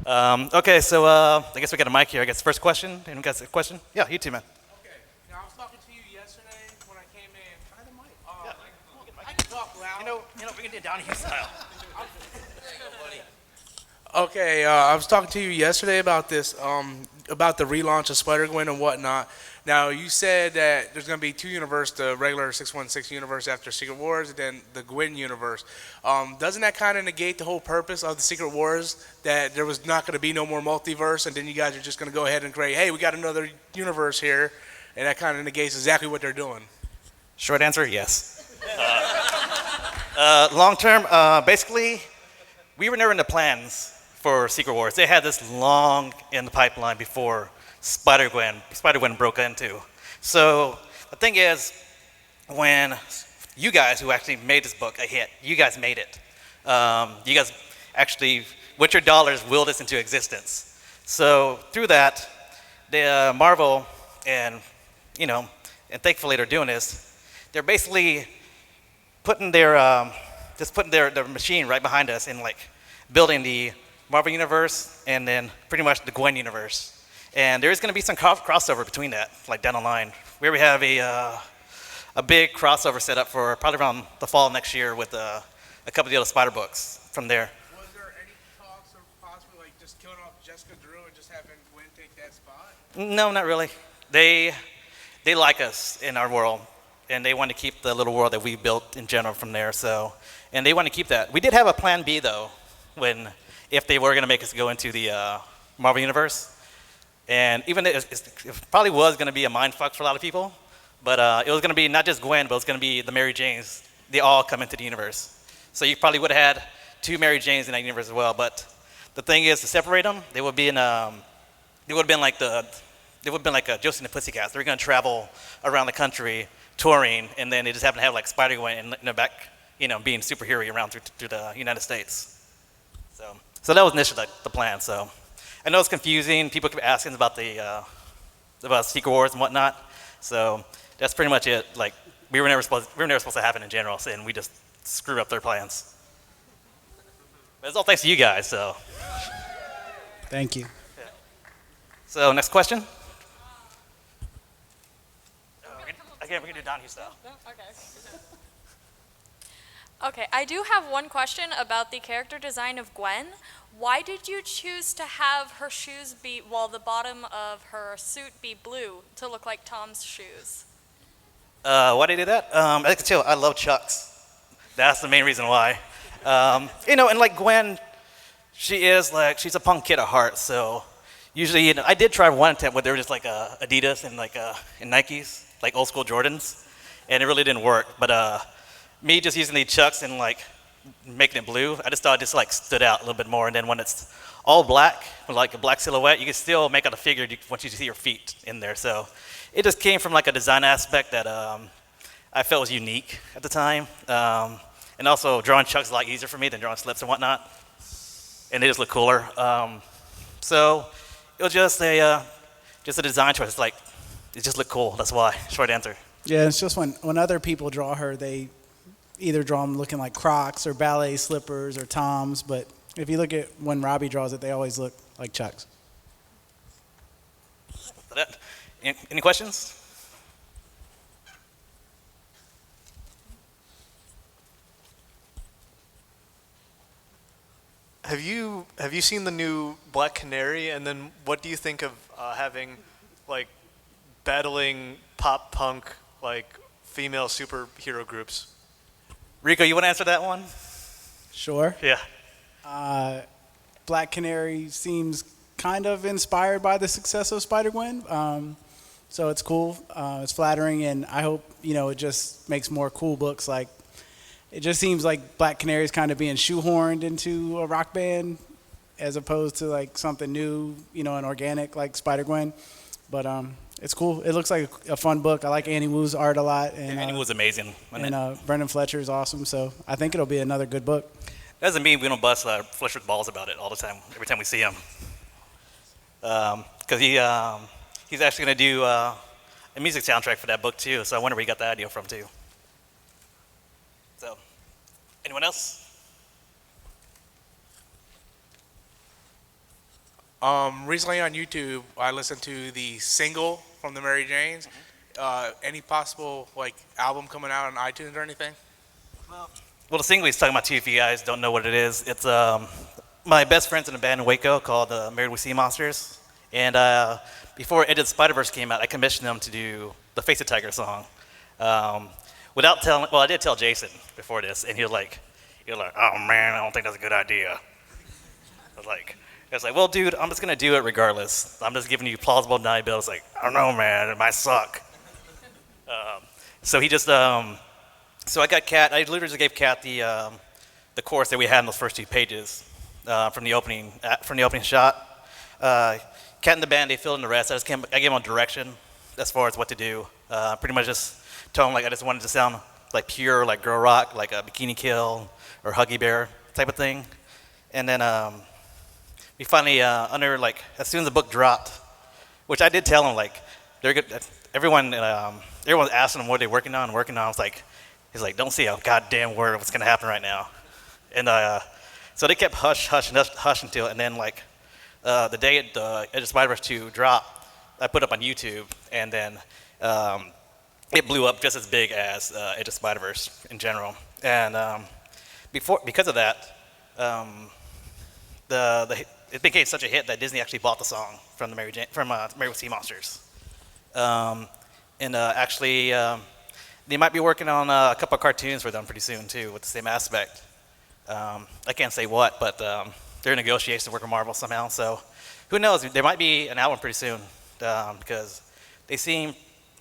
Okay, so I guess we got a mic here. I guess first question. Anyone got a question? Yeah, you too, man. Okay. Now I was talking to you yesterday when I came in. Try the mic. Yeah. I can talk loud. We can do it down here style. Okay, I was talking to you yesterday about this, about the relaunch of Spider-Gwen and whatnot. Now, you said that there's going to be two universes, the regular 616 universe after Secret Wars, and then the Gwen universe. Doesn't that kind of negate the whole purpose of the Secret Wars, that there was not going to be no more multiverse, and then you guys are just going to go ahead and create, hey, we got another universe here, and that kind of negates exactly what they're doing? Short answer, yes. Long term, basically, we were never in the plans for Secret Wars. They had this long in the pipeline before Spider-Gwen broke into. So the thing is, when you guys who actually made this book a hit, you guys made it. You guys actually, with your dollars, willed this into existence. So through that, the Marvel and thankfully they're doing this. They're basically putting their machine right behind us and like building the Marvel universe and then pretty much the Gwen universe. And there is going to be some crossover between that, like down the line. We already have a big crossover set up for probably around the fall of next year with a couple of the other Spider books from there. Was there any talks of possibly like just killing off Jessica Drew and just having Gwen take that spot? No, not really. They like us in our world, and they want to keep the little world that we built in general from there. So, and they want to keep that. We did have a plan B though, if they were going to make us go into the Marvel universe. And even though it probably was going to be a mind fuck for a lot of people, but it was going to be not just Gwen, but it was going to be the Mary Janes. They all come into the universe. So you probably would have had two Mary Janes in that universe as well. But the thing is, to separate them, they would have been like Josie and the Pussycats. They're going to travel around the country touring, and then they just happen to have like Spider-Gwen in the back, being superhero around through the United States. So that was initially the plan. So. I know it's confusing. People keep asking about about Secret Wars and whatnot. So that's pretty much it. Like we were never supposed to happen in general, and we just screwed up their plans. But it's all thanks to you guys. So. Thank you. Yeah. So next question. Again, we can do down here style. Okay. Okay, I do have one question about the character design of Gwen. Why did you choose to have her shoes the bottom of her suit be blue to look like Tom's shoes? Why did I do that? I can tell I love Chucks. That's the main reason why. And like Gwen, she's a punk kid at heart. So usually, I did try one attempt where they were just like Adidas and and Nikes, like old school Jordans, and it really didn't work. But me just using the Chucks and making it blue, I just thought it just stood out a little bit more. And then when it's all black with a black silhouette, you can still make out a figure once you see your feet in there. So it just came from a design aspect that I felt was unique at the time. And also drawing Chucks is a lot easier for me than drawing slips and whatnot. And they just look cooler. So it was just a design choice. It just looked cool. That's why. Short answer. Yeah, it's just when other people draw her, they either draw them looking like Crocs or ballet slippers or Toms, but if you look at when Robbi draws it, they always look like Chucks. Any questions? Have you seen the new Black Canary? And then what do you think of having battling pop punk female superhero groups? Rico, you want to answer that one? Sure. Yeah. Black Canary seems kind of inspired by the success of Spider-Gwen. So it's cool. It's flattering, and I hope, it just makes more cool books. It just seems like Black Canary is kind of being shoehorned into a rock band as opposed to something new, and organic like Spider-Gwen. But it's cool. It looks like a fun book. I like Annie Wu's art a lot. And Annie Wu's amazing. And Brendan Fletcher is awesome. So I think it'll be another good book. Doesn't mean we don't bust Fletcher's balls about it all the time, every time we see him. Because he's actually going to do a music soundtrack for that book too. So I wonder where he got that idea from too. So, anyone else? Recently on YouTube, I listened to the single from the Mary Janes. Any possible like album coming out on iTunes or anything? Well, the single he's talking about too, if you guys don't know what it is, it's my best friend's in a band in Waco called Married with Sea Monsters. And before Into the Spider-Verse came out, I commissioned them to do the Face the Tiger song. Without telling, well, I did tell Jason before this, and he was like, oh man, I don't think that's a good idea. I was like, well, dude, I'm just gonna do it regardless. I'm just giving you plausible deniability. It's like, I don't know, man, it might suck. So he just, so I got Kat. I literally just gave Kat the chorus that we had in those first 2 pages from the opening shot. Kat and the band, they filled in the rest. I gave them direction as far as what to do. Pretty much just told them like I just wanted to sound like pure, like girl rock, like a Bikini Kill or Huggy Bear type of thing. And then we finally, as soon as the book dropped, which I did tell them, like, they're good. Everyone's asking them what they're working on. I was like, he's like, don't say a goddamn word of what's gonna happen right now. And so they kept hush until, and then like the day Edge of Spider-Verse 2 dropped, I put up on YouTube, and then it blew up just as big as Edge of Spider-Verse in general. And because of that, it became such a hit that Disney actually bought the song from Married with Sea Monsters. Actually, they might be working on a couple of cartoons for them pretty soon too, with the same aspect. I can't say what, but they're in negotiations to work with Marvel somehow. So who knows? There might be an album pretty soon because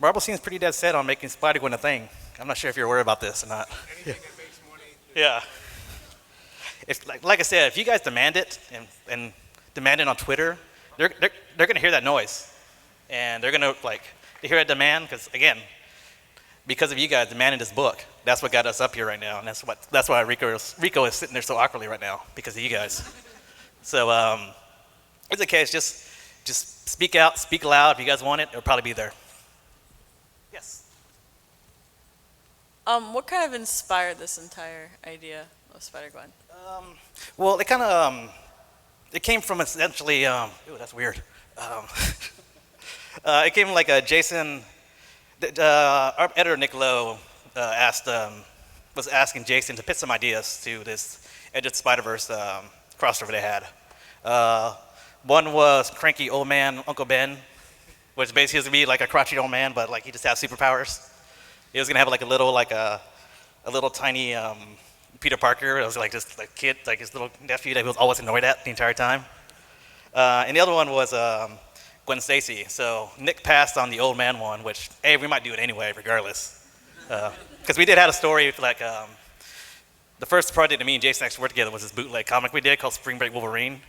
Marvel seems pretty dead set on making Spider-Gwen a thing. I'm not sure if you're aware about this or not. Anything that makes money. Yeah. If, like I said, if you guys demand it and demand it on Twitter, they're gonna hear that noise, and they're gonna they hear that demand because of you guys demanding this book. That's what got us up here right now, and that's why Rico is sitting there so awkwardly right now because of you guys. So it's okay. It's just speak out, speak loud. If you guys want it, it'll probably be there. Yes. What kind of inspired this entire idea of Spider-Gwen? Well, it kind of it came from essentially. Ooh, that's weird. It came like Jason. Our editor Nick Lowe was asking Jason to pitch some ideas to this Edge of Spider-Verse crossover they had. One was cranky old man Uncle Ben, which basically was gonna be like a crotchety old man, but like he just has superpowers. He was gonna have like a little tiny Peter Parker. It was like this kid, like his little nephew that he was always annoyed at the entire time. And the other one was Gwen Stacy. So Nick passed on the old man one, which hey, we might do it anyway, regardless, because we did have a story like the first project that me and Jason actually worked together was this bootleg comic we did called Spring Break Wolverine,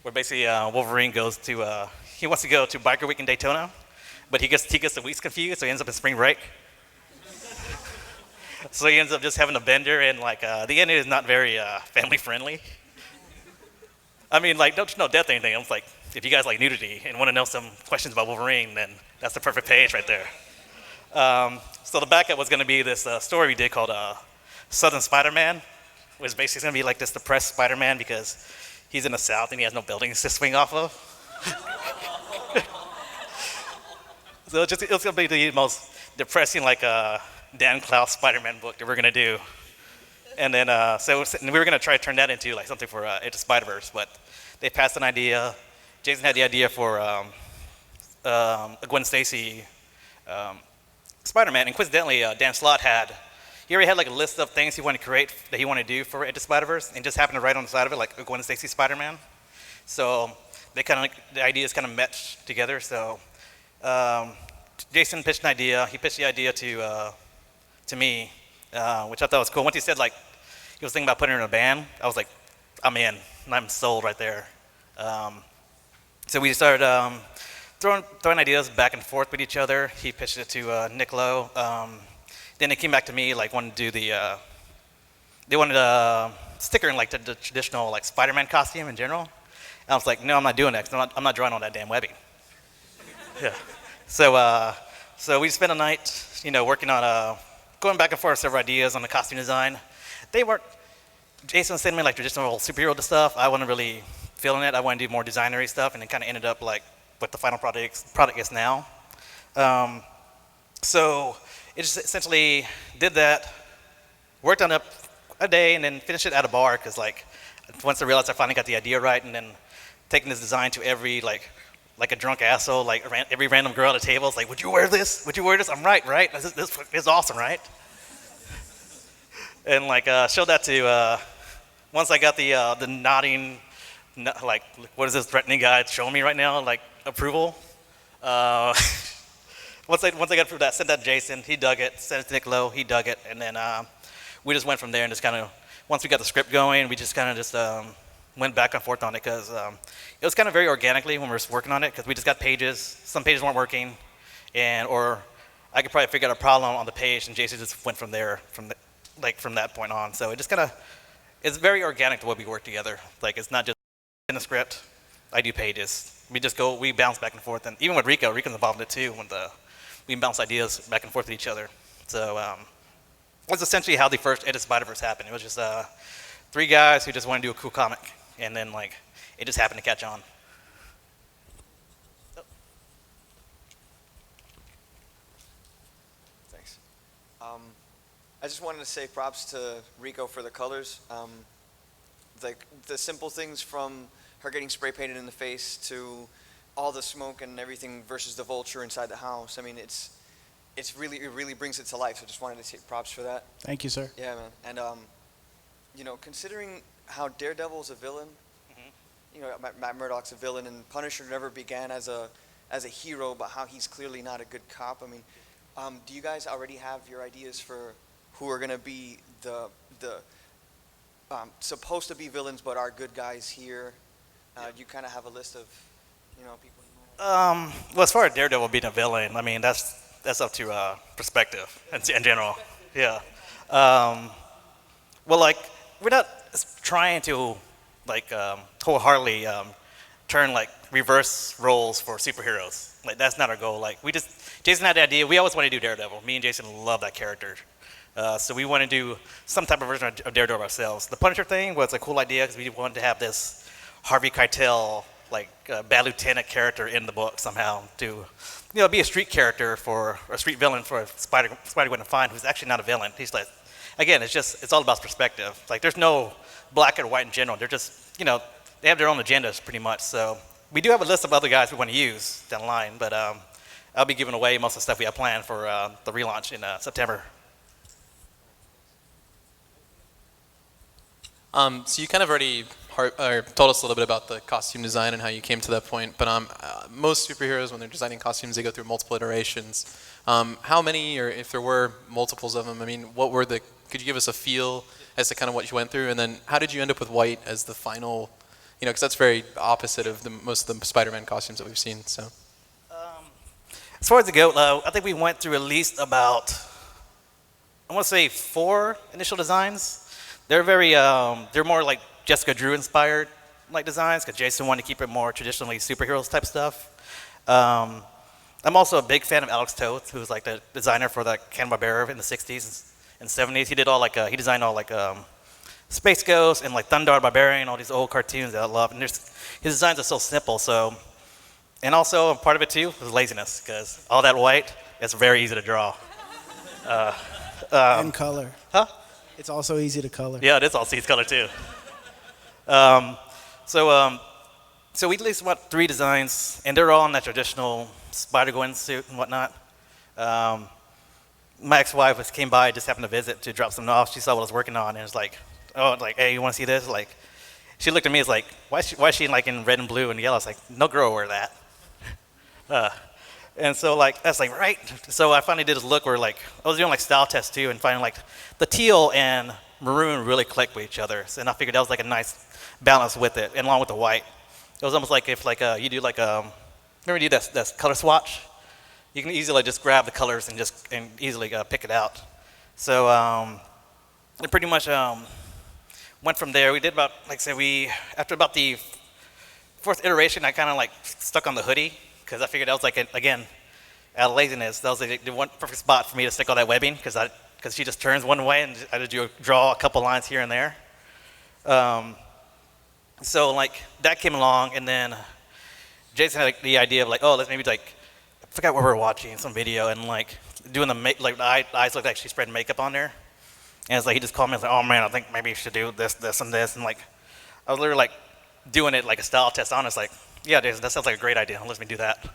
where basically Wolverine goes to he wants to go to Biker Week in Daytona, but he gets the weeks confused, so he ends up in Spring Break. So he ends up just having a bender, and the end is not very family friendly. I mean, like, no death or anything. I'm like, if you guys like nudity and want to know some questions about Wolverine, then that's the perfect page right there. So the backup was going to be this story we did called Southern Spider-Man, which basically is going to be like this depressed Spider-Man because he's in the South and he has no buildings to swing off of. So it's going to be the most depressing, Dan Clouse Spider-Man book that we're gonna do, and then so we were gonna try to turn that into like something for Edge of Spider-Verse, but they passed an idea. Jason had the idea for a Gwen Stacy Spider-Man, and coincidentally, Dan Slott he already had like a list of things he wanted to create that he wanted to do for Edge of Spider-Verse, and just happened to write on the side of it like a Gwen Stacy Spider-Man. So the ideas kind of meshed together. So Jason pitched an idea. He pitched the idea to me, which I thought was cool. Once he said he was thinking about putting her in a band, I was like, I'm in, and I'm sold right there. So we started throwing ideas back and forth with each other. He pitched it to Nick Lowe. Then it came back to me, wanted to do they wanted a sticker in the traditional Spider-Man costume in general. And I was like, no, I'm not doing that, 'cause I'm not drawing on that damn webbing. Yeah. So we spent a night, working on going back and forth several ideas on the costume design. Jason sent me traditional superhero stuff. I wasn't really feeling it. I wanted to do more designery stuff, and it kind of ended up like what the final product is now. So it just essentially did that, worked on it a day, and then finished it at a bar because like once I realized I finally got the idea right, and then taking this design to every like a drunk asshole, like every random girl at the table is like, would you wear this? Would you wear this? I'm right? This is awesome, right? And like showed that to once I got the nodding, like what is this threatening guy showing me right now? Like approval. Once I got through that, sent that to Jason. He dug it. Sent it to Nick Lowe. He dug it, and then we just went from there and just kind of once we got the script going, we just kind of just went back and forth on it because it was kind of very organically when we were working on it because we just got pages. Some pages weren't working, or I could probably figure out a problem on the page, and Jason just went from there from that point on. So it just kind of it's very organic the way we work together. Like it's not just in the script. I do pages. We bounce back and forth, and even with Rico's involved in it too. We bounce ideas back and forth with each other. So that's essentially how the first Edit Spider-Verse happened. It was just 3 guys who just wanted to do a cool comic, and then like it just happened to catch on. Thanks. I just wanted to say props to Rico for the colors. Like the simple things from her getting spray painted in the face to all the smoke and everything versus the vulture inside the house. I mean, it really brings it to life. So just wanted to take props for that. Thank you, sir. Yeah, man. And you know, considering how Daredevil's a villain, you know, Matt Murdock's a villain, and Punisher never began as a hero, but how he's clearly not a good cop. I mean, do you guys already have your ideas for who are gonna be the supposed to be villains but are good guys here? Do you kind of have a list of, you know, people? Well, as far as Daredevil being a villain, I mean that's up to perspective in general. Yeah. Well, like we're not trying to like wholeheartedly turn like reverse roles for superheroes. Like that's not our goal. Like Jason had the idea. We always want to do Daredevil. Me and Jason love that character. So we want to do some type of version of Daredevil ourselves. The Punisher thing was a cool idea because we wanted to have this Harvey Keitel, like bad lieutenant character in the book somehow to, be a street character or a street villain for SpiderGwen Outside, who's actually not a villain. He's like, again, it's all about perspective. Like there's no black or white in general. They're just, they have their own agendas pretty much. So we do have a list of other guys we want to use down the line, but I'll be giving away most of the stuff we have planned for the relaunch in September. So you kind of already told us a little bit about the costume design and how you came to that point, but most superheroes, when they're designing costumes, they go through multiple iterations. How many, or if there were multiples of them, I mean, could you give us a feel as to kind of what you went through, and then how did you end up with white as the final, because that's very opposite of most of the Spider-Man costumes that we've seen, so. As far as the goat, I think we went through at least about, I want to say 4 initial designs. They're they're more like Jessica Drew inspired like designs because Jason wanted to keep it more traditionally superheroes type stuff. I'm also a big fan of Alex Toth, who's like the designer for the Hanna-Barbera in the 60s and 70s. He did he designed all like Space Ghost and like Thundarr Barbarian, all these old cartoons that I love. And his designs are so simple. So, and also part of it too was laziness because all that white, it's very easy to draw. And color. Huh? It's also easy to color. Yeah, it is also easy to color too. So we at least went 3 designs, and they're all in that traditional Spider-Gwen suit and whatnot. My ex-wife came by, just happened to visit to drop something off. She saw what I was working on, and was like, hey, you want to see this? Like, she looked at me, and was like, why is she like in red and blue and yellow? I was like, no girl will wear that. And so that's right. So I finally did this look where I was doing style tests too, and finally the teal and maroon really clicked with each other. So, and I figured that was a nice balance with it, and along with the white. It was almost like if you do remember you do that color swatch? You can easily just grab the colors and easily pick it out. So it pretty much went from there. We did about, after about the 4th iteration, I kind of stuck on the hoodie because I figured that was again, out of laziness, that was the one perfect spot for me to stick all that webbing because she just turns one way and I just draw a couple lines here and there. So like that came along, and then Jason had like, the idea of like, oh, let's maybe like, I forgot what we were watching, some video, and like doing like the eyes looked like she spread makeup on there. And it's like he just called me and was like, oh man, I think maybe you should do this, this, and this. And like I was literally like doing it like a style test on. It's like, yeah, Jason, that sounds like a great idea. Let me do that.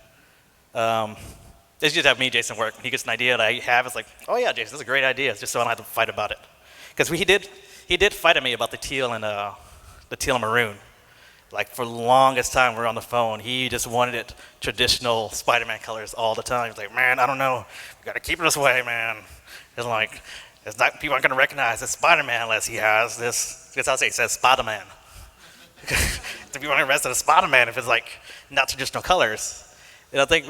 It's just have me, Jason, work. When he gets an idea that I have, it's like, oh yeah, Jason, that's a great idea. It's just so I don't have to fight about it. Because he did fight at me about the teal and maroon. Like for the longest time, we were on the phone. He just wanted it traditional Spider-Man colors all the time. He's like, man, I don't know. We gotta keep it this way, man. It's like, it's not, people aren't gonna recognize it's Spider-Man unless he has this. That's how I say it says Spider-Man. To be honest, the Spider-Man if it's like not traditional colors. And I think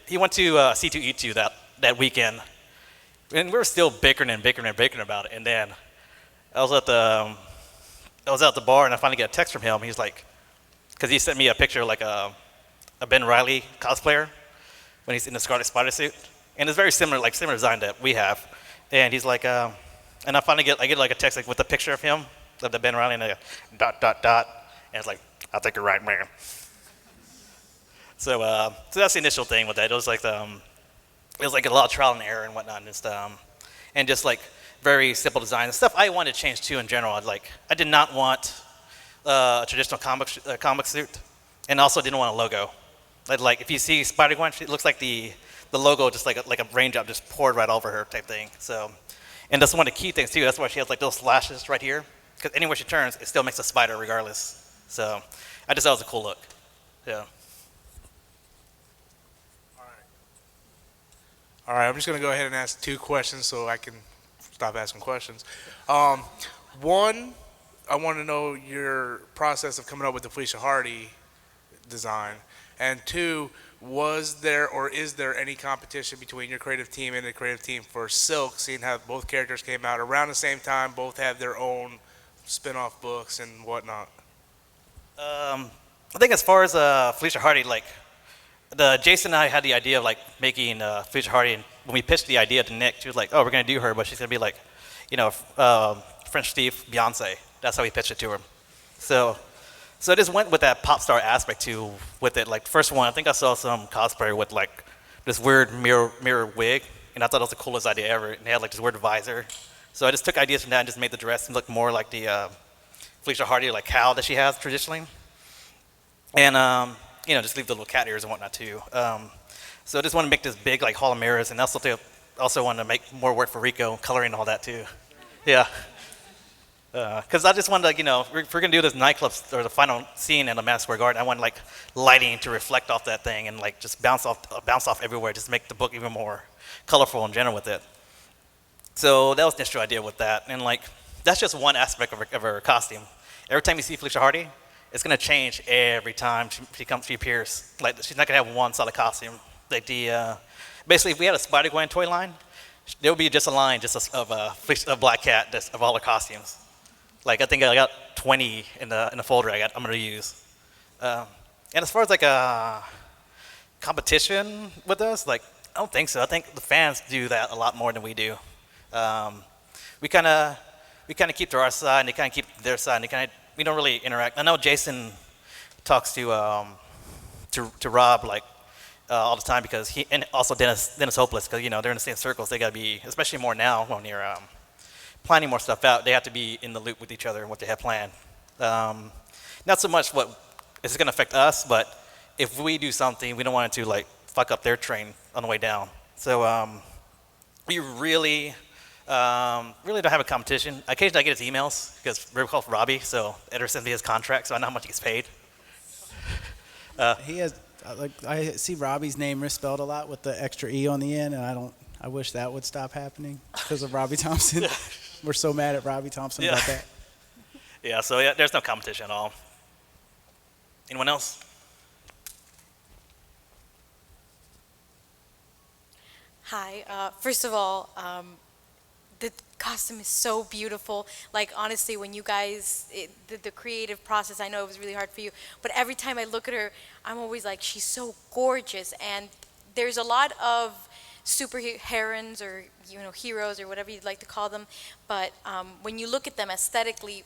he went to C2E2 that weekend, and we were still bickering about it. And then I was at the bar, and I finally get a text from him. He's like, because he sent me a picture of like a Ben Reilly cosplayer when he's in the Scarlet Spider suit, and it's very similar design that we have. And he's like, and I finally get like a text like with a picture of him, of the Ben Reilly, and a ... and it's like, I think you're right, man. So that's the initial thing with that. It was like a lot of trial and error and whatnot, and just like very simple design and stuff I wanted to change too in general. I did not want a traditional comic suit, and also didn't want a logo. Like if you see Spider-Gwen, it looks like the logo just like a raindrop just poured right over her type thing. So, and that's one of the key things too. That's why she has like those slashes right here, because anywhere she turns, it still makes a spider regardless. So, I just thought it was a cool look. Yeah. All right, I'm just going to go ahead and ask 2 questions so I can stop asking questions. One, I want to know your process of coming up with the Felicia Hardy design. And 2, was there or is there any competition between your creative team and the creative team for Silk, seeing how both characters came out around the same time, both have their own spin-off books and whatnot? I think as far as Felicia Hardy, like Jason and I had the idea of like making Felicia Hardy, and when we pitched the idea to Nick, she was like, "Oh, we're gonna do her, but she's gonna be like, French Steve, Beyonce." That's how we pitched it to her. So I just went with that pop star aspect too with it. Like the first one, I think I saw some cosplayer with like this weird mirror wig, and I thought it was the coolest idea ever. And they had like this weird visor. So I just took ideas from that and just made the dress look more like the Felicia Hardy like cowl that she has traditionally, and just leave the little cat ears and whatnot too. So I just want to make this big like hall of mirrors, and also want to make more work for Rico coloring and all that too. Yeah, because I just wanted to, if we're gonna do this nightclub or the final scene in the Madison Square Garden, I want like lighting to reflect off that thing and like just bounce off everywhere, just make the book even more colorful in general with it. So that was the initial idea with that, and like that's just one aspect of her costume. Every time you see Felicia Hardy, it's gonna change every time she appears. Like she's not gonna have one solid costume. Like basically, if we had a Spider-Gwen toy line, there would be just a line of a black cat of all her costumes. Like I think I got 20 in the folder I'm gonna use. And as far as like a competition with us, like I don't think so. I think the fans do that a lot more than we do. We kind of keep to our side, and they kind of keep their side, and we don't really interact. I know Jason talks to Rob like all the time because and also Dennis Hopeless, because they're in the same circles. They gotta be, especially more now when you're planning more stuff out. They have to be in the loop with each other and what they have planned. Not so much what is going to affect us, but if we do something, we don't want it to like fuck up their train on the way down. So we really don't have a competition. Occasionally I get his emails because we're called Robbi, so editor sends me his contract, so I know how much he gets paid. He has I see Robbie's name misspelled a lot with the extra E on the end, and I wish that would stop happening because of Robbie Thompson. We're so mad at Robbie Thompson about that. Yeah, so yeah, there's no competition at all. Anyone else? Hi. First of all, the costume is so beautiful. Like, honestly, when you guys, the creative process, I know it was really hard for you, but every time I look at her, I'm always like, she's so gorgeous. And there's a lot of superheroines or heroes or whatever you'd like to call them, but when you look at them aesthetically,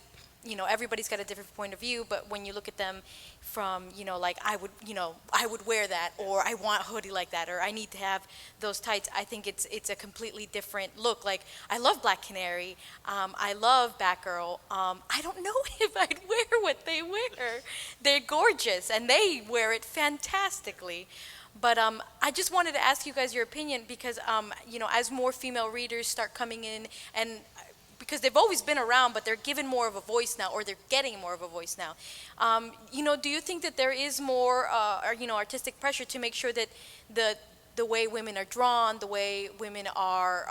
everybody's got a different point of view, but when you look at them from, like I would wear that, or I want a hoodie like that, or I need to have those tights, I think it's a completely different look. Like, I love Black Canary, I love Batgirl. I don't know if I'd wear what they wear. They're gorgeous, and they wear it fantastically. But I just wanted to ask you guys your opinion because, as more female readers start coming in, and because they've always been around, but they're given more of a voice now, or they're getting more of a voice now. Do you think that there is more, artistic pressure to make sure that the way women are drawn, the way women are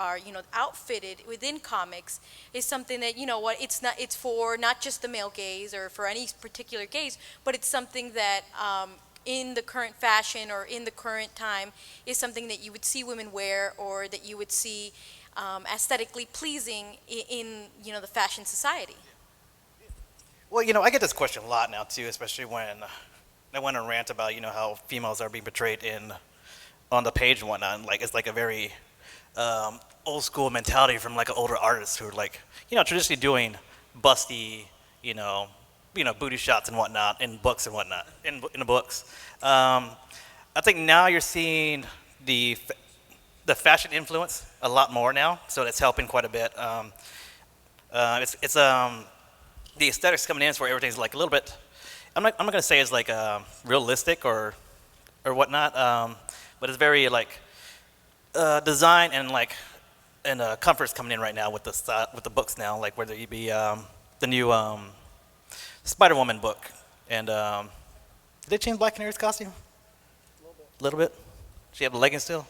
outfitted within comics is something that, it's for not just the male gaze or for any particular gaze, but it's something that in the current fashion or in the current time is something that you would see women wear, or that you would see aesthetically pleasing in the fashion society? Well, I get this question a lot now too, especially when I went on rant about how females are being portrayed on the page and whatnot. And, like, it's like a very old school mentality from like an older artist who are like traditionally doing busty booty shots and whatnot in books and whatnot in the books. I think now you're seeing the fashion influence a lot more now, so that's helping quite a bit. It's the aesthetics coming in, where everything's like a little bit. I'm not gonna say it's like realistic or whatnot, but it's very like design and comfort's coming in right now with the books now, like whether it be the new Spider-Woman book, and did they change Black Canary's costume? A little bit. She have the leggings still.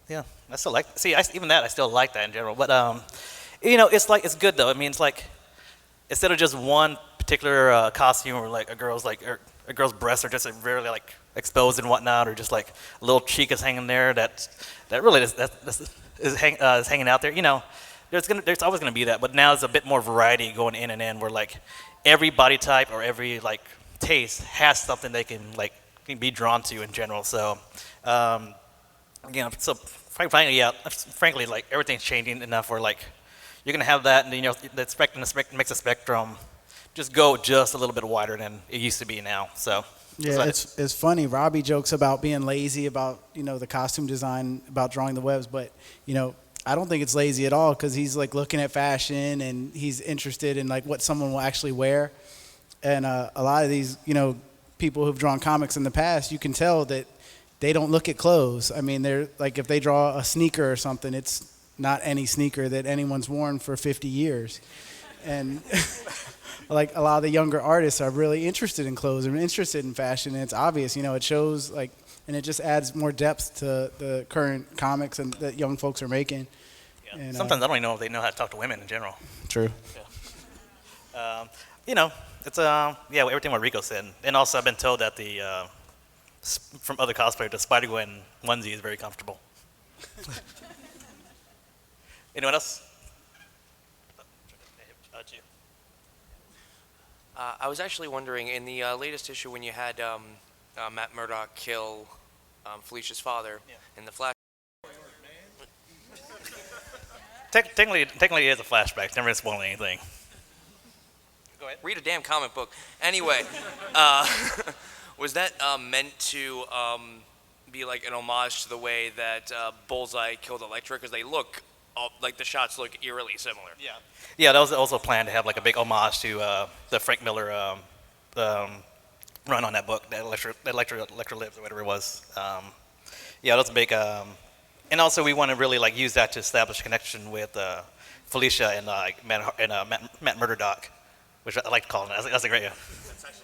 Yeah, I still like. See, even that I still like that in general. But it's good though. I mean, it's like instead of just one particular costume, or like a girl's breasts are just really like exposed and whatnot, or just like a little cheek is hanging there that really is hanging out there. There's always gonna be that, but now there's a bit more variety going in and in, where like every body type or every like taste has something they can be drawn to in general. So, so frankly, like everything's changing enough where like you're gonna have that, and the spectrum makes the spectrum just go just a little bit wider than it used to be now. So. Yeah, it's funny. Robbi jokes about being lazy about the costume design, about drawing the webs, but I don't think it's lazy at all, because he's like looking at fashion and he's interested in like what someone will actually wear. And a lot of these people who've drawn comics in the past, you can tell that they don't look at clothes. I mean, they're like, if they draw a sneaker or something, it's not any sneaker that anyone's worn for 50 years. And like a lot of the younger artists are really interested in clothes and interested in fashion, and it's obvious, it shows like, and it just adds more depth to the current comics and that young folks are making. Yeah. And, sometimes I don't even know if they know how to talk to women in general. True. Yeah. It's everything what Rico said, and also I've been told that from other cosplayers, the SpiderGwen onesie is very comfortable. Anyone else? I was actually wondering, in the latest issue when you had Matt Murdock kill Felicia's father in the flash. Technically, it is a flashback. Never spoiling anything. Go ahead. Read a damn comic book. Anyway, was that meant to be like an homage to the way that Bullseye killed Elektra? Because they look like the shots look eerily similar. Yeah. Yeah, that was also planned to have like a big homage to the Frank Miller run on that book, that Elektra Lives or whatever it was. Yeah, that was a big. And also, we want to really like use that to establish a connection with Felicia and Matt Murdock, which I like to call him. That's a great.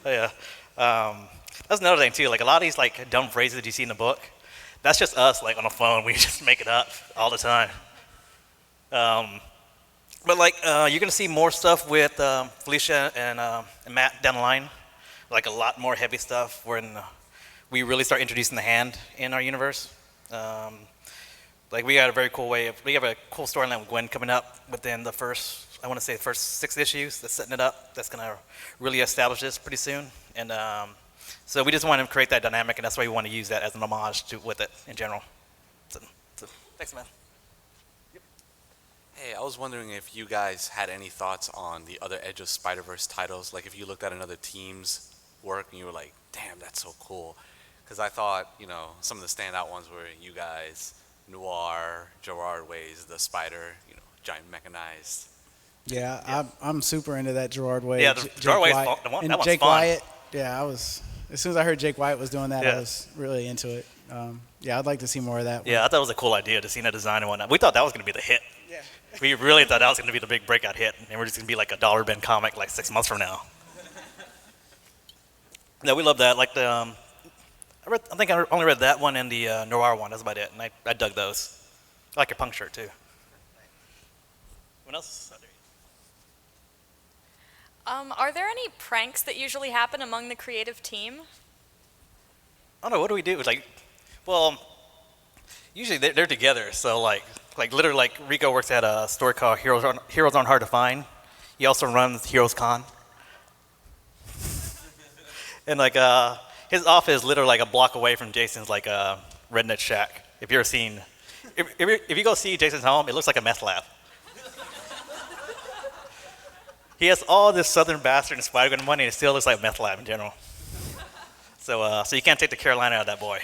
Yeah. That's another thing too. Like a lot of these like dumb phrases that you see in the book, that's just us like on the phone. We just make it up all the time. But like you're gonna see more stuff with Felicia and Matt down the line, like a lot more heavy stuff when we really start introducing the hand in our universe. Like we got a very cool we have a cool storyline with Gwen coming up within the first 6 issues. That's setting it up. That's gonna really establish this pretty soon. And so we just want to create that dynamic, and that's why we want to use that as an homage with it in general. So thanks, man. Hey, I was wondering if you guys had any thoughts on the other Edge of Spider-Verse titles. Like if you looked at another team's work and you were like, damn, that's so cool. Because I thought, some of the standout ones were you guys, Noir, Gerard Way's The Spider, giant mechanized. Yeah, I'm super into that Gerard Way. Yeah, the Gerard Way's fun. And That one's Jake fun. Wyatt. Yeah, as soon as I heard Jake Wyatt was doing that, Yeah. I was really into it. Yeah, I'd like to see more of that. Yeah, I thought it was a cool idea to see that design and whatnot. We thought that was going to be the hit. Yeah. We really thought that was going to be the big breakout hit, and we're just going to be like a dollar bin comic like 6 months from now. No, we love that. Like I think I only read that one and the Noir one. That's about it, and I dug those. I like your punk shirt too. What else? Are there any pranks that usually happen among the creative team? I don't know. What do we do? Like, well, usually they're together. So like literally, like Rico works at a store called Heroes Aren't Hard to Find. He also runs Heroes Con. And like his office is literally like a block away from Jason's like redneck shack. If you ever seen, if you go see Jason's home, it looks like a meth lab. He has all this Southern bastard and SpiderGwen money, and it still looks like a meth lab in general. So you can't take the Carolina out of that boy.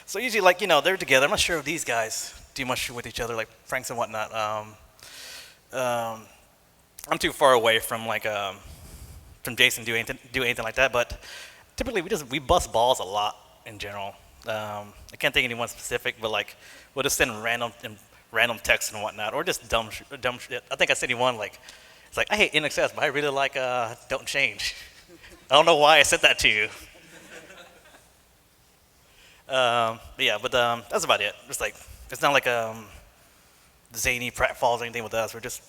So usually, like they're together. I'm not sure if these guys do much with each other, like pranks and whatnot. I'm too far away from from Jason do anything like that. But typically, we bust balls a lot in general. I can't think of anyone specific, but like we'll just send random texts and whatnot, or just dumb shit. I think I sent you one it's like I hate NXS, but I really like Don't Change. I don't know why I sent that to you. But that's about it. Just like it's not like zany pratfalls or anything with us. We're just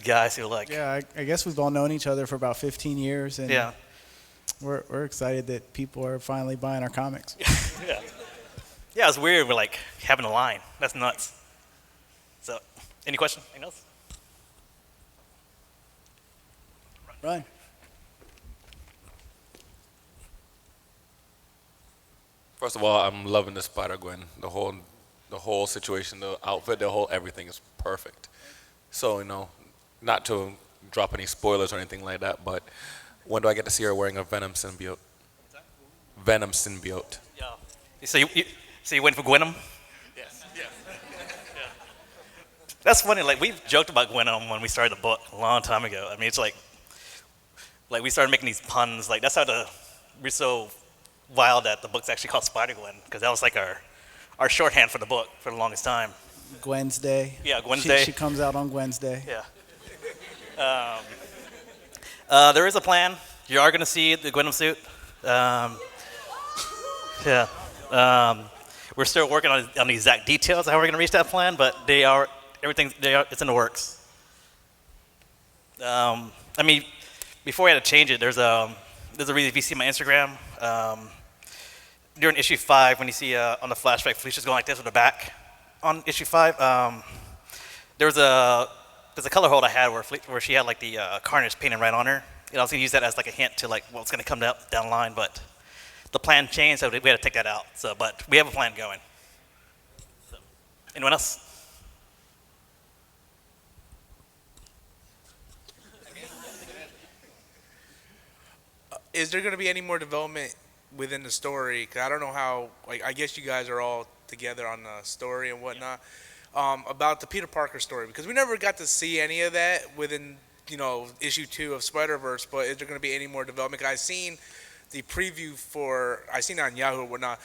guys who like. Yeah, I guess we've all known each other for about 15 years, and yeah, we're excited that people are finally buying our comics. Yeah, it's weird. We're like having a line. That's nuts. So, any question? Anything else? Ryan. First of all, I'm loving the Spider-Gwen. The whole situation, the outfit, the whole everything is perfect. So, not to drop any spoilers or anything like that, but when do I get to see her wearing a Venom symbiote? Venom symbiote. Yeah. So you went for Gwenom? Yes. That's funny. Like we've joked about Gwenom when we started the book a long time ago. I mean, it's like we started making these puns. Like that's how we're so wild that the book's actually called Spider-Gwen, because that was like our shorthand for the book for the longest time. Gwen's Day. Yeah, Gwen's Day. She comes out on Gwen's Day. Yeah. There is a plan. You are going to see the Venom Suit. We're still working on the exact details of how we're going to reach that plan, but it's in the works. I mean, before we had to change it, there's a reason. If you see my Instagram, during issue 5, when you see on the flashback, Felicia's going like this with her back. On issue 5, there's a color hold I had where she had like the Carnage painted right on her. I was gonna use that as like a hint to like what's gonna come down the line, but the plan changed, so we had to take that out. So, but we have a plan going. So, anyone else? Is there going to be any more development within the story? 'Cause I don't know how. Like, I guess you guys are all together on the story and whatnot. About the Peter Parker story, because we never got to see any of that within issue 2 of Spider-Verse. But is there going to be any more development? I've seen the preview I seen it on Yahoo or whatnot.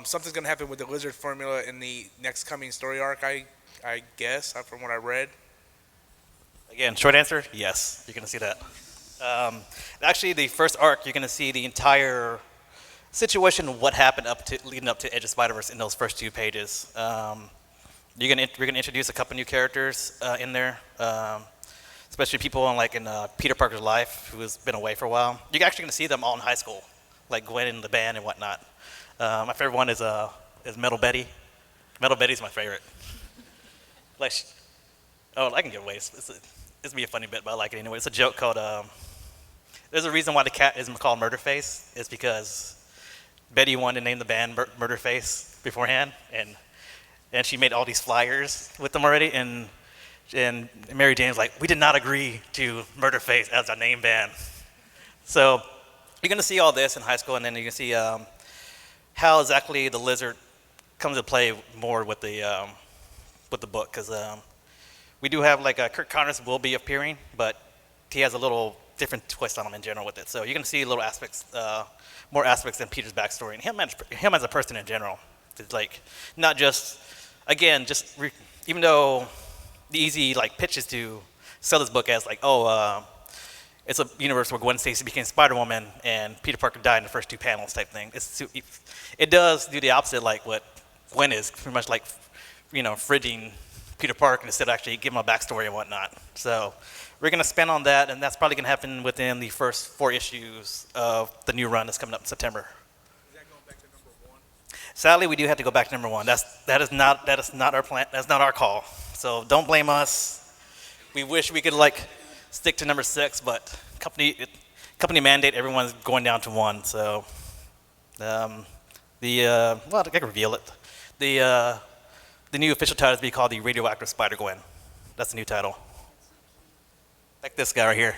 Something's going to happen with the Lizard formula in the next coming story arc. I guess from what I read. Again, short answer: yes. You're gonna see that. Actually, the first arc, you're gonna see the entire situation, what happened leading up to Edge of Spider-Verse in those first 2 pages. We're gonna introduce a couple new characters in there, especially people in Peter Parker's life who has been away for a while. You're actually gonna see them all in high school, like Gwen in the band and whatnot. My favorite one is Metal Betty. Metal Betty's my favorite. I can give away. It's be a funny bit, but I like it anyway. It's a joke called. There's a reason why the cat isn't called Murderface. It's because Betty wanted to name the band Murderface beforehand, and and she made all these flyers with them already. And Mary Jane's like, we did not agree to Murderface as our name band. So you're gonna see all this in high school, and then you're gonna see how exactly the lizard comes to play more with the book, because we do have like Kurt Connors will be appearing, but he has a little different twist on him in general with it. So you're gonna see little aspects, more aspects than Peter's backstory, and him as a person in general. It's like not just, again, even though the easy like pitch is to sell this book as like, it's a universe where Gwen Stacy became Spider-Woman and Peter Parker died in the first 2 panels type thing. It does do the opposite, like what Gwen is, pretty much like, fridging Peter Parker instead of actually giving him a backstory and whatnot. So we're gonna spend on that, and that's probably gonna happen within the first 4 issues of the new run that's coming up in September. Is that going back to #1? Sadly, we do have to go back to #1. That is not our plan. That's not our call. So don't blame us. We wish we could like stick to #6, but company mandate, everyone's going down to 1. So well, I can reveal it. The new official title is be called the Radioactive Spider-Gwen. That's the new title. Like this guy right here.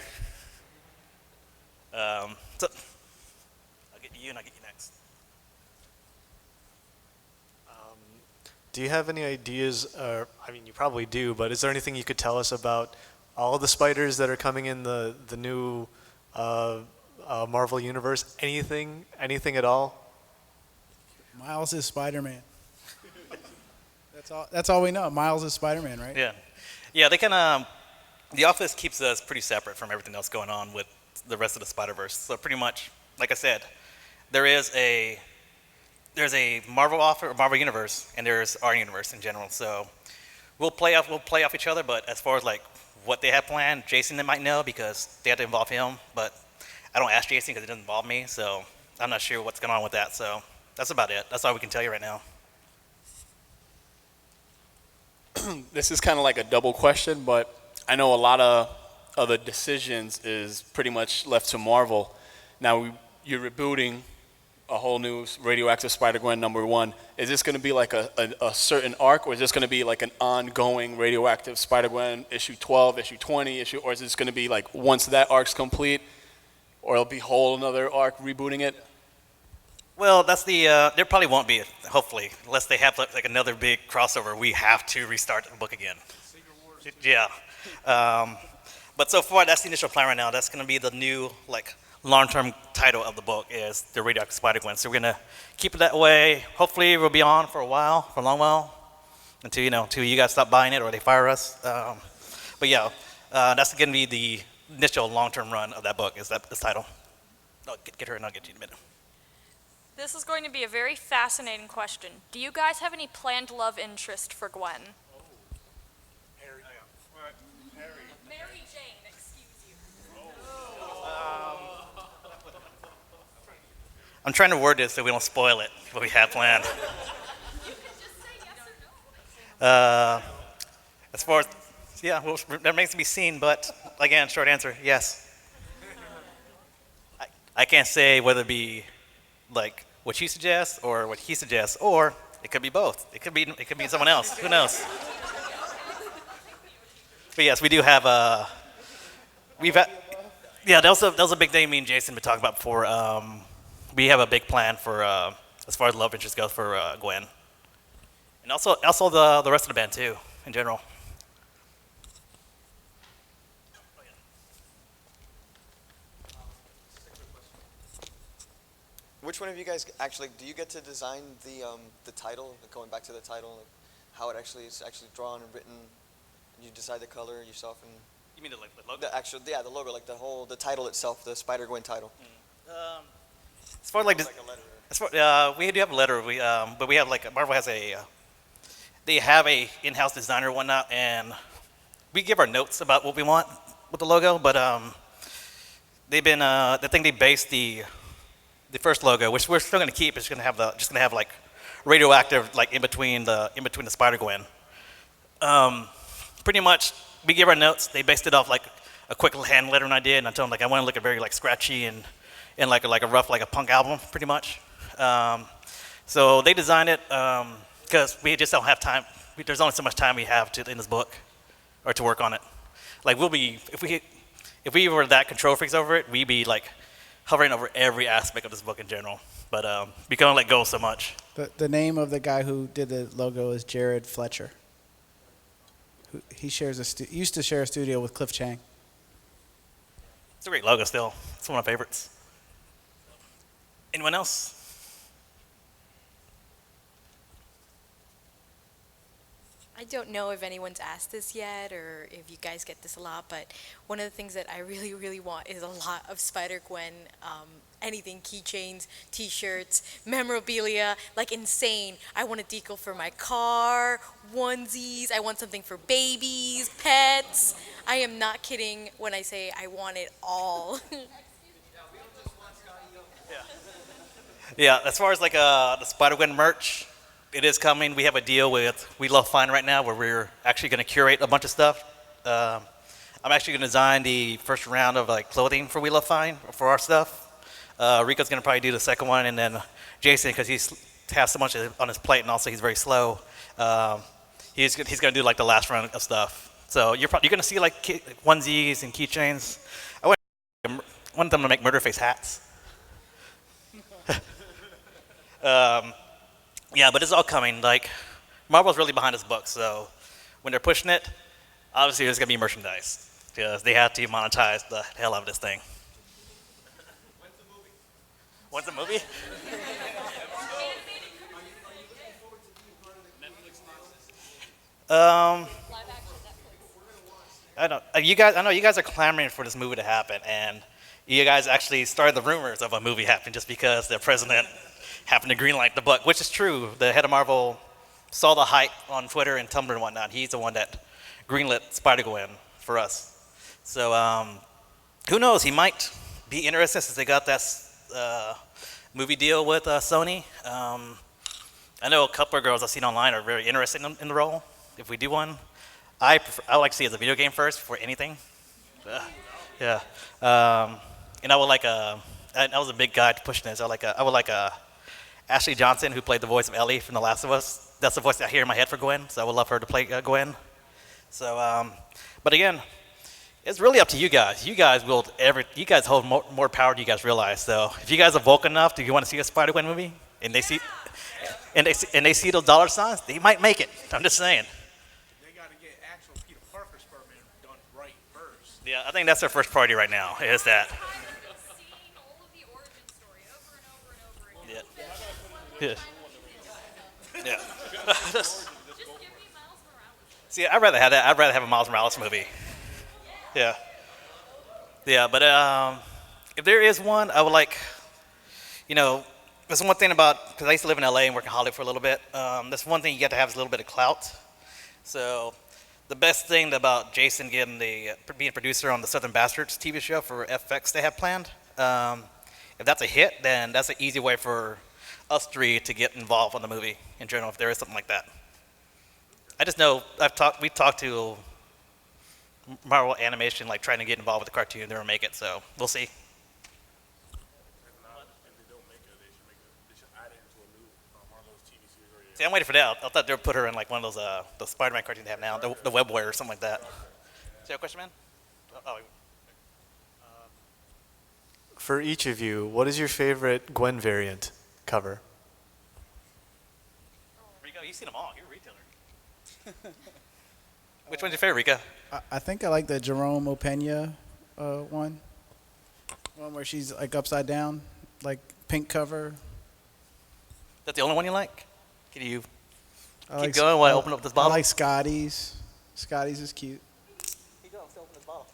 So I'll get you and I'll get you next. Do you have any ideas, I mean, you probably do, but is there anything you could tell us about all of the spiders that are coming in the new Marvel Universe? Anything at all? Miles is Spider-Man. That's all we know. Miles is Spider-Man, right? Yeah. They can. The Office keeps us pretty separate from everything else going on with the rest of the Spider-Verse. So pretty much, like I said, there's a Marvel Universe, and there's our universe in general. So we'll play off each other. But as far as like what they have planned, Jason, they might know because they had to involve him. But I don't ask Jason because it doesn't involve me. So I'm not sure what's going on with that. So that's about it. That's all we can tell you right now. This is kind of like a double question, but I know a lot of the decisions is pretty much left to Marvel. Now you're rebooting a whole new Radioactive Spider-Gwen #1. Is this going to be like a certain arc, or is this going to be like an ongoing Radioactive Spider-Gwen issue 12, issue 20, or is this going to be like once that arc's complete, or it'll be whole another arc rebooting it? Well, that's there probably won't be, hopefully, unless they have like another big crossover. We have to restart the book again. Yeah. But so far, that's the initial plan right now. That's going to be the new like long-term title of the book is the Radioactive Spider-Gwen. So we're going to keep it that way. Hopefully, we'll be on for a long while, until you guys stop buying it or they fire us. But yeah, that's going to be the initial long-term run of that book. Is this title? No, get her and I'll get you in a minute. This is going to be a very fascinating question. Do you guys have any planned love interest for Gwen? Mary Jane, excuse you. I'm trying to word this so we don't spoil it, what we have planned. You can just say yes or no. As far as, yeah, well, that remains to be seen, but again, short answer, yes. I can't say whether it be like what she suggests or what he suggests, or it could be both. It could be someone else. Who knows? But yes, we do have that was a big thing me and Jason been talking about before. We have a big plan for as far as love interest goes for Gwen, and also the rest of the band too in general. Which one of you guys actually do you get to design the title? Going back to the title, like how it actually is drawn and written. You decide the color yourself and. You mean the logo? The logo, like the title itself, the Spider-Gwen title. As far as like a letter. We do have a letter. But we have like Marvel has they have a in-house designer and whatnot, and we give our notes about what we want with the logo. But they've been I think they based the first logo, which we're still going to keep. It's going to have like radioactive like in between the Spider-Gwen. Pretty much, we give our notes. They based it off like a quick little hand lettering I did, and I told them like I want to look very like scratchy and like a rough like a punk album, pretty much. So they designed it. because we just don't have time. There's only so much time we have in this book, or to work on it. Like we'll be, if we were that control freaks over it, we'd be like hovering over every aspect of this book in general. But we can only let go so much. The name of the guy who did the logo is Jared Fletcher. He used to share a studio with Cliff Chang. It's a great logo still. It's one of my favorites. Anyone else? I don't know if anyone's asked this yet or if you guys get this a lot, but one of the things that I really, really want is a lot of Spider-Gwen, anything, keychains, t-shirts, memorabilia, like insane. I want a decal for my car, onesies, I want something for babies, pets. I am not kidding when I say I want it all. Yeah, as far as like the Spider-Gwen merch, it is coming. We have a deal with We Love Fine right now where we're actually going to curate a bunch of stuff. I'm actually going to design the first round of like clothing for We Love Fine for our stuff. Rico's going to probably do the second one, and then Jason, because he has so much on his plate and also he's very slow, he's going to do like the last round of stuff. So you're going to see like onesies and keychains. I want them to make Murderface hats. Yeah, but it's all coming. Like, Marvel's really behind this book, so when they're pushing it, obviously there's gonna be merchandise because they have to monetize the hell out of this thing. When's the movie? I know you guys are clamoring for this movie to happen, and you guys actually started the rumors of a movie happening just because the president happened to greenlight the book, which is true. The head of Marvel saw the hype on Twitter and Tumblr and whatnot. He's the one that greenlit Spider-Gwen for us. So who knows? He might be interested since they got that movie deal with Sony. I know a couple of girls I've seen online are very interested in the role. If we do one, I would like to see it as a video game first before anything. Yeah. And I would like I was a big guy pushing this. I would like Ashley Johnson, who played the voice of Ellie from The Last of Us. That's the voice I hear in my head for Gwen, so I would love her to play Gwen. So, but again, it's really up to you guys. You guys hold more power than you guys realize. So, if you guys are vocal enough, do you want to see a Spider-Gwen movie? And they see those dollar signs, they might make it. I'm just saying. They got to get actual Peter Parker Spider-Man done right first. Yeah, I think that's their first priority right now. Is that? Yeah. Yeah. See, I'd rather have that. I'd rather have a Miles Morales movie. Yeah. Yeah, but if there is one, I would like, there's one thing about, because I used to live in LA and work in Hollywood for a little bit, there's one thing you get to have is a little bit of clout. So the best thing about Jason being a producer on the Southern Bastards TV show for FX they have planned, if that's a hit, then that's an easy way for us three to get involved on the movie in general, if there is something like that. I just know we talked to Marvel Animation, like trying to get involved with the cartoon. They don't make it, so we'll see. See, I'm waiting for that. I thought they would put her in like one of those the Spider-Man cartoons they have now, the Web Warrior or something like that. See a question, man? For each of you, what is your favorite Gwen variant cover? Rico, you've seen them all. You're a retailer. Which one's your favorite, Rico? I think I like the Jerome Opeña one. One where she's like upside down, like pink cover. That's the only one you like? Can you I like, going while I open up this bottle? I like Scotty's. Scotty's is cute. Keep going, still open this bottle.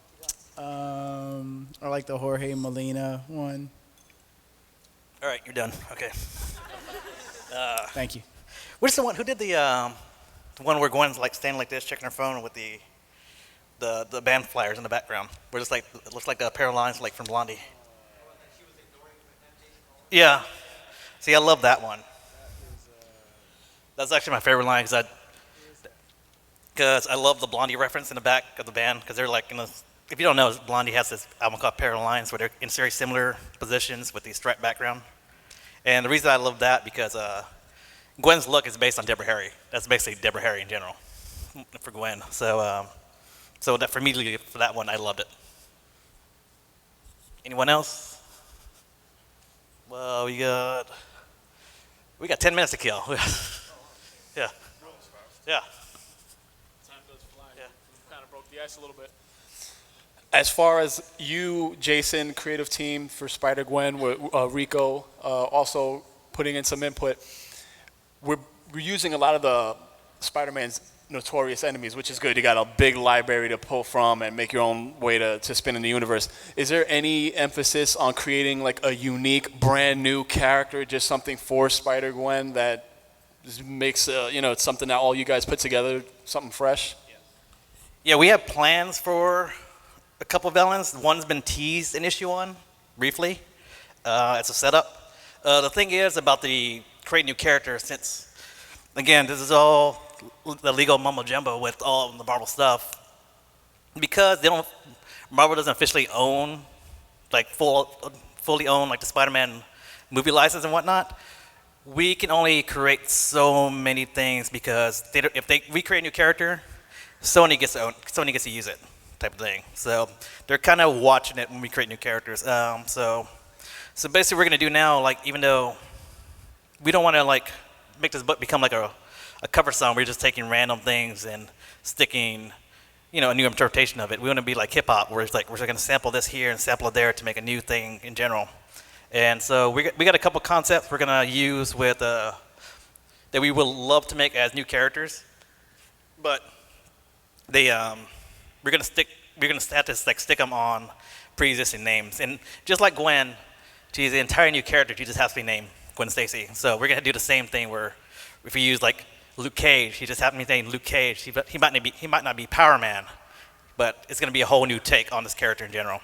I like the Jorge Molina one. All right, you're done. Okay. Thank you. Which is the one? Who did the one where Gwen's like standing like this, checking her phone with the band flyers in the background, where it's like it looks like a pair of lines like from Blondie. Yeah. See, I love that one. That's actually my favorite line because I love the Blondie reference in the back of the band because they're like if you don't know, Blondie has this album called Pair of Lines where they're in very similar positions with the striped background. And the reason I love that because Gwen's look is based on Deborah Harry. That's basically Deborah Harry in general for Gwen. So that for me, for that one, I loved it. Anyone else? Well, we got 10 minutes to kill. Yeah. Yeah. Time does fly. Yeah. Kind of broke the ice a little bit. As far as you, Jason, creative team for Spider-Gwen, with Rico also putting in some input, we're using a lot of the Spider-Man's notorious enemies, which is good. You got a big library to pull from and make your own way to spin in the universe. Is there any emphasis on creating like a unique, brand new character, just something for Spider-Gwen that just makes it's something that all you guys put together, something fresh? Yeah, we have plans for a couple of villains. One's been teased in issue 1, briefly. It's a setup. The thing is about the create new characters, since, again, this is all the legal mumbo jumbo with all the Marvel stuff. Because Marvel doesn't officially own, like fully own like the Spider-Man movie license and whatnot, we can only create so many things because if they recreate a new character, Sony gets to use it, type of thing. So they're kind of watching it when we create new characters. So basically, what we're gonna do now, like even though we don't want to like make this book become like a cover song, we're just taking random things and sticking, a new interpretation of it. We want to be like hip hop, where it's like we're gonna sample this here and sample it there to make a new thing in general. And so we got a couple concepts we're gonna use with that we would love to make as new characters, but we're gonna have to like stick them on pre-existing names. And just like Gwen, she's an entire new character. She just has to be named Gwen Stacy. So we're gonna do the same thing where if we use like Luke Cage, he just happened to be named Luke Cage. He might not be Power Man, but it's gonna be a whole new take on this character in general.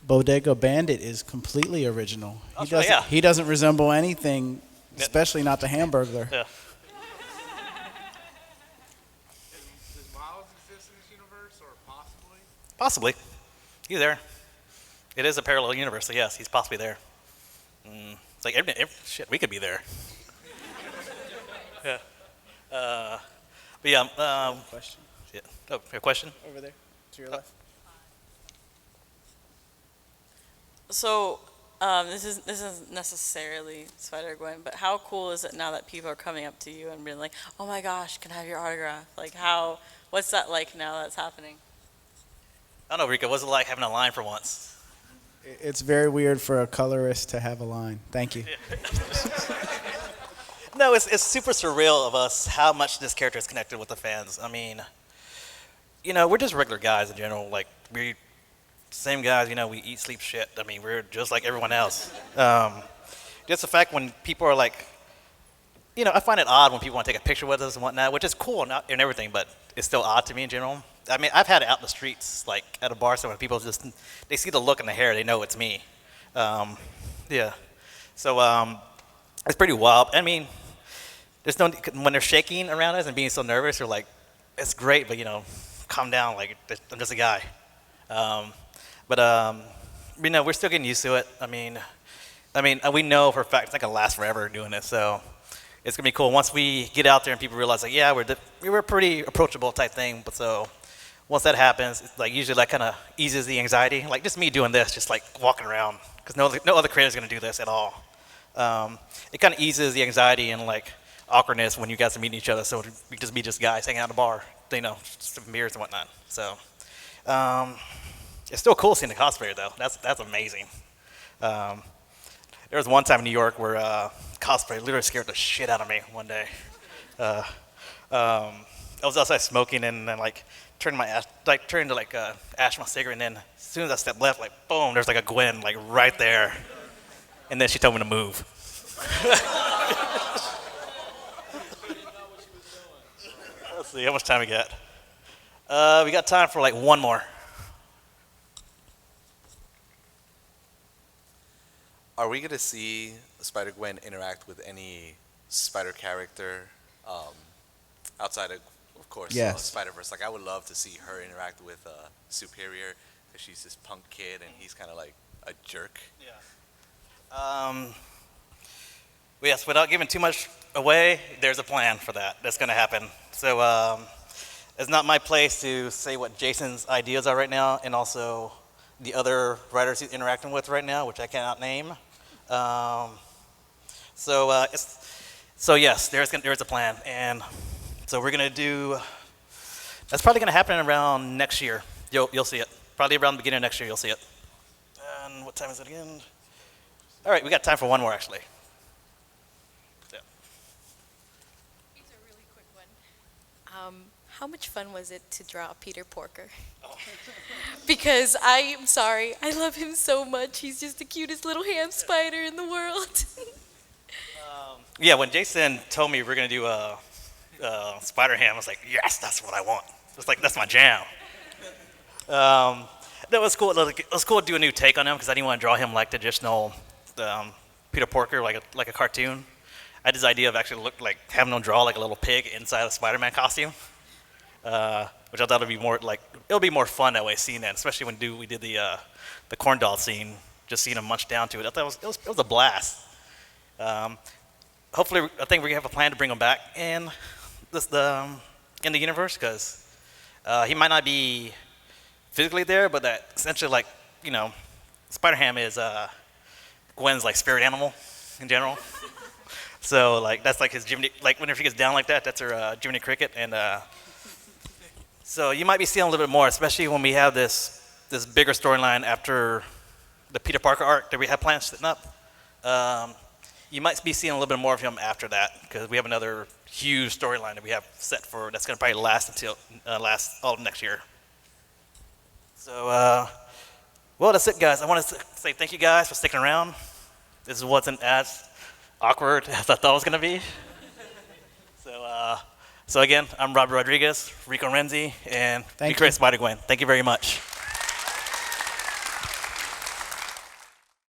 Bodega Bandit is completely original. Yeah. He doesn't resemble anything, especially not the Hamburglar. Yeah. Does Miles exist in this universe, or possibly? Possibly. He's there. It is a parallel universe, so yes, he's possibly there. It's like, shit, we could be there. Yeah. But yeah. Question. Yeah. Oh, a question? Over there, to your left. So, this isn't necessarily Spider-Gwen, but how cool is it now that people are coming up to you and being like, "Oh my gosh, can I have your autograph?" Like, what's that like now that's happening? I don't know, Rico. What's it like having a line for once? It's very weird for a colorist to have a line. Thank you. No, it's super surreal of us how much this character is connected with the fans. I mean, we're just regular guys in general. Like we. Same guys, we eat, sleep, shit. I mean, we're just like everyone else. Just the fact when people are like, I find it odd when people want to take a picture with us and whatnot, which is cool and everything, but it's still odd to me in general. I mean, I've had it out in the streets, like at a bar, so when people they see the look in the hair, they know it's me. Yeah. So it's pretty wild. I mean, when they're shaking around us and being so nervous, they're like, it's great, but calm down, like I'm just a guy. But we're still getting used to it. I mean, we know for a fact it's not gonna last forever doing this. So it's gonna be cool once we get out there and people realize, like, yeah, we're pretty approachable type thing. But so once that happens, it's like usually that kind of eases the anxiety. Like just me doing this, just like walking around, because no other creator is gonna do this at all. It kind of eases the anxiety and like awkwardness when you guys are meeting each other. So we just be just guys hanging out in a bar, just some beers and whatnot. So. It's still cool seeing the cosplayer though. That's amazing. There was one time in New York where cosplay literally scared the shit out of me one day. I was outside smoking and then like turned to ash my cigarette, and then as soon as I stepped left, like boom, there's like a Gwen like right there, and then she told me to move. Let's see how much time we got. We got time for like one more. Are we going to see Spider-Gwen interact with any Spider character outside of course, yes. Spider-Verse? Like, I would love to see her interact with Superior, because she's this punk kid and he's kind of like a jerk. Yeah. Yes, without giving too much away, there's a plan for that. That's going to happen. So it's not my place to say what Jason's ideas are right now, and also the other writers he's interacting with right now, which I cannot name. So yes, there's a plan, and so we're going to do. That's probably going to happen around next year. You'll see it. Probably around the beginning of next year, you'll see it. And what time is it again? All right, we got time for one more, actually. Yeah. It's a really quick one. How much fun was it to draw Peter Porker? Oh. Because I'm sorry, I love him so much. He's just the cutest little ham spider in the world. Yeah, when Jason told me we were going to do a Spider-Ham, I was like, yes, that's what I want. It's like, that's my jam. That was cool. It was cool to do a new take on him because I didn't want to draw him like the traditional Peter Porker, like a cartoon. I had this idea of actually having him draw like a little pig inside a Spider-Man costume, which I thought would be more it'll be more fun that way, seeing that, especially when we did the corn dog scene, just seeing him munch down to it. I thought it was a blast. Hopefully, I think we have a plan to bring him back in the universe because he might not be physically there, but that essentially Spider-Ham is Gwen's spirit animal in general. So that's his Jiminy, whenever she gets down like that, that's her Jiminy Cricket, and so you might be seeing a little bit more, especially when we have this bigger storyline after the Peter Parker arc that we have planned setting up. You might be seeing a little bit more of him after that because we have another huge storyline that we have set for that's going to probably last all of next year. So, well, that's it, guys. I want to say thank you guys for sticking around. This wasn't as awkward as I thought it was going to be. So again, I'm Robbi Rodriguez, Rico Renzi, and we create Spider-Gwen. Thank you very much.